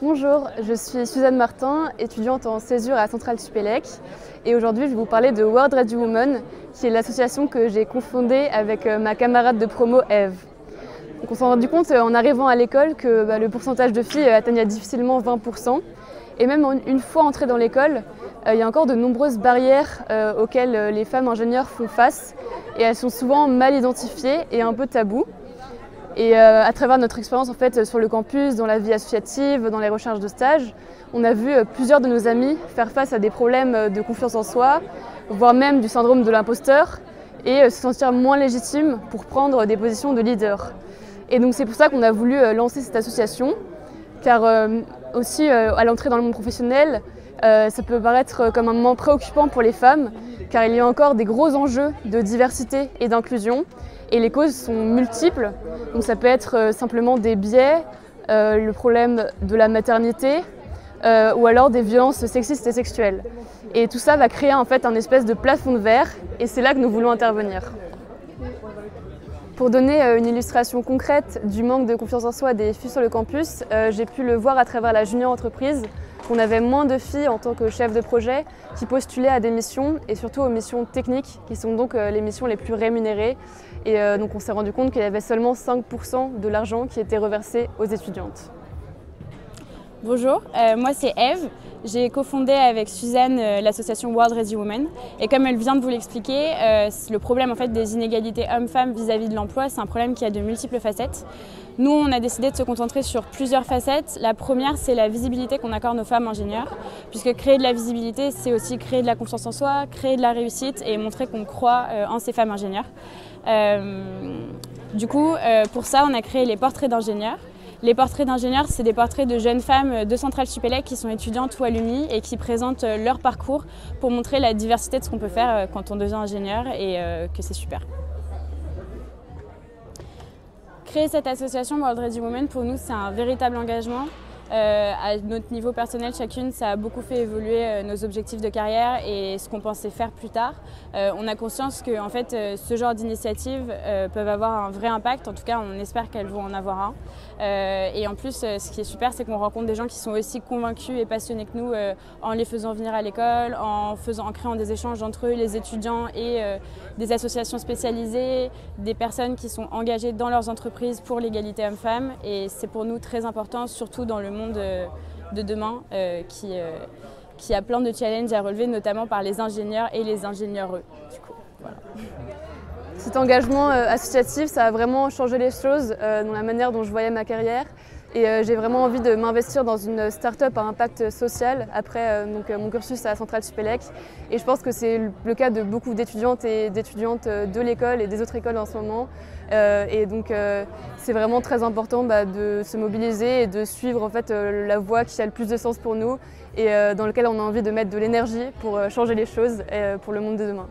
Bonjour, je suis Suzanne Martin, étudiante en césure à Centrale Supélec, et aujourd'hui je vais vous parler de World Ready Women, qui est l'association que j'ai confondée avec ma camarade de promo Eve. Donc on s'est rendu compte en arrivant à l'école que le pourcentage de filles atteignait difficilement 20%, et même une fois entrées dans l'école, il y a encore de nombreuses barrières auxquelles les femmes ingénieures font face, et elles sont souvent mal identifiées et un peu taboues. Et à travers notre expérience en fait, sur le campus, dans la vie associative, dans les recherches de stage, on a vu plusieurs de nos amis faire face à des problèmes de confiance en soi, voire même du syndrome de l'imposteur, et se sentir moins légitimes pour prendre des positions de leader. Et donc c'est pour ça qu'on a voulu lancer cette association, car aussi à l'entrée dans le monde professionnel, ça peut paraître comme un moment préoccupant pour les femmes, car il y a encore des gros enjeux de diversité et d'inclusion, et les causes sont multiples. Donc ça peut être simplement des biais, le problème de la maternité, ou alors des violences sexistes et sexuelles. Et tout ça va créer en fait un espèce de plafond de verre, et c'est là que nous voulons intervenir. Pour donner une illustration concrète du manque de confiance en soi des filles sur le campus, j'ai pu le voir à travers la junior entreprise, qu'on avait moins de filles en tant que chef de projet qui postulaient à des missions, et surtout aux missions techniques, qui sont donc les missions les plus rémunérées. Et donc on s'est rendu compte qu'il y avait seulement 5% de l'argent qui était reversé aux étudiantes. Bonjour, moi c'est Eve. J'ai cofondé avec Suzanne l'association World Ready Women, et comme elle vient de vous l'expliquer, le problème en fait des inégalités hommes-femmes vis-à-vis de l'emploi, c'est un problème qui a de multiples facettes. Nous, on a décidé de se concentrer sur plusieurs facettes. La première, c'est la visibilité qu'on accorde aux femmes ingénieures, puisque créer de la visibilité, c'est aussi créer de la confiance en soi, créer de la réussite et montrer qu'on croit en ces femmes ingénieures. Du coup, pour ça, on a créé les portraits d'ingénieurs. Les portraits d'ingénieurs, c'est des portraits de jeunes femmes de Centrale Supélec qui sont étudiantes ou alumni et qui présentent leur parcours pour montrer la diversité de ce qu'on peut faire quand on devient ingénieur, et que c'est super. Créer cette association World Ready Women, pour nous, c'est un véritable engagement. À notre niveau personnel, chacune, ça a beaucoup fait évoluer nos objectifs de carrière et ce qu'on pensait faire plus tard. On a conscience que en fait, ce genre d'initiatives peuvent avoir un vrai impact. En tout cas, on espère qu'elles vont en avoir un. Et en plus, ce qui est super, c'est qu'on rencontre des gens qui sont aussi convaincus et passionnés que nous en les faisant venir à l'école, en créant des échanges entre eux, les étudiants, et des associations spécialisées, des personnes qui sont engagées dans leurs entreprises pour l'égalité hommes-femmes. Et c'est pour nous très important, surtout dans le monde de demain qui a plein de challenges à relever, notamment par les ingénieurs et les ingénieureux. Du coup, voilà. Cet engagement associatif, ça a vraiment changé les choses dans la manière dont je voyais ma carrière. Et j'ai vraiment envie de m'investir dans une start-up à impact social après mon cursus à Centrale Supélec. Et je pense que c'est le cas de beaucoup d'étudiantes et d'étudiantes de l'école et des autres écoles en ce moment. Et donc c'est vraiment très important de se mobiliser et de suivre en fait, la voie qui a le plus de sens pour nous et dans laquelle on a envie de mettre de l'énergie pour changer les choses pour le monde de demain.